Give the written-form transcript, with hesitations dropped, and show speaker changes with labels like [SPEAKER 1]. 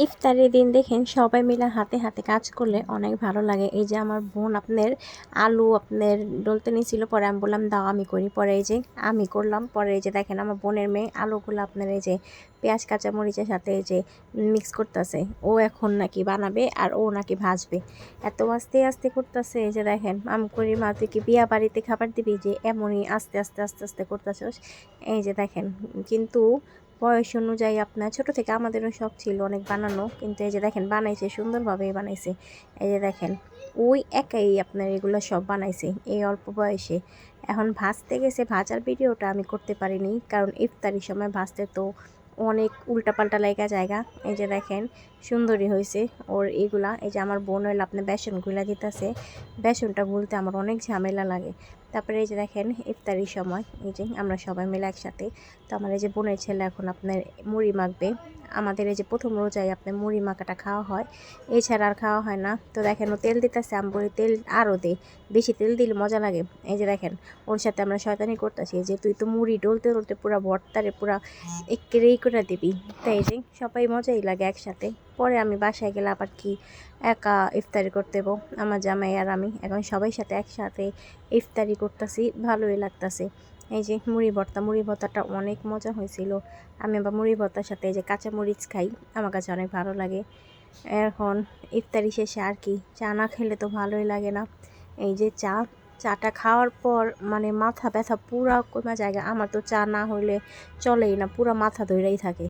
[SPEAKER 1] ইফতারের দিন দেখেন সবাই মিলে হাতে হাতে কাজ করলে অনেক ভালো লাগে। এই যে আমার বোন আপনার আলু আপনার ডলতে নিয়েছিল, পরে আমি বললাম দাও আমি করি, পরে এই যে আমি করলাম। পরে এই যে দেখেন আমার বোনের মেয়ে আলুগুলো আপনার এই যে পেঁয়াজ কাঁচামরিচের সাথে এই যে মিক্স করতেছে। ও এখন নাকি বানাবে আর ও নাকি ভাজবে, এত আস্তে আস্তে করতেছে। এই যে দেখেন আমি করি মা তুই কি বিয়া বাড়িতে খাবার দিবি যে এমনই আস্তে আস্তে আস্তে আস্তে করতেছস। এই যে দেখেন কিন্তু বয়স অনুযায়ী আপনার ছোট থেকে আমাদেরও শখ ছিল অনেক বানানো, কিন্তু এই যে দেখেন বানাইছে, সুন্দরভাবেই বানাইছে। এই যে দেখেন ওই একাই আপনার এগুলো সব বানাইছে এই অল্প বয়সে। এখন ভাজতে গেছে, ভাজার ভিডিওটা আমি করতে পারিনি কারণ ইফতারির সময় ভাজতে তো অনেক উল্টাপাল্টা লাগা জায়গা। এই যে দেখেন সুন্দরী হয়েছে ওর এগুলা। এই যে আমার বোন হইলে আপনার বেসন গুলা দিতেছে, বেসনটা গুলতে আমার অনেক ঝামেলা লাগে। তারপরে এই যে দেখেন ইফতারির সময় এই যে আমরা সবাই মিলে একসাথে, তো আমার এই যে বোনের ছেলে এখন আপনার মুড়ি মাখবে। আমাদের এই যে প্রথম রোজায় আপনার মুড়ি মাখাটা খাওয়া হয়, এছাড়া আর খাওয়া হয় না। তো দেখেন ও তেল দিতেছে, আমি বলি তেল আরও দে, বেশি তেল দিলে মজা লাগে। এই যে দেখেন ওর সাথে আমরা শয়তানি করতেছি যে তুই তো মুড়ি ডলতে ডলতে পুরা ভর্তারে পুরা একেরেই করে দিবি। তাই যে সবাই মজাই লাগে একসাথে। পরে আমি বাসায় গেলে আবার কি একা ইফতারি করতে দেবো, আমার জামাই আর আমি এখন সবাই সাথে একসাথে ইফতারি করতেছি, ভালোই লাগতেছে। এই যে মুড়ি ভর্তা, মুড়ি ভর্তাটা অনেক মজা হয়েছিল। আমি আবার মুড়ি ভর্তার সাথে এই যে কাঁচা মরিচ খাই, আমার কাছে অনেক ভালো লাগে। এখন ইফতারি শেষে আর কি চা না খেলে তো ভালোই লাগে না। এই যে চাটা খাওয়ার পর মানে মাথা ব্যথা পুরা কমে জায়গা, আমার তো চা না হইলে চলেই না, পুরা মাথা ধরেই থাকে।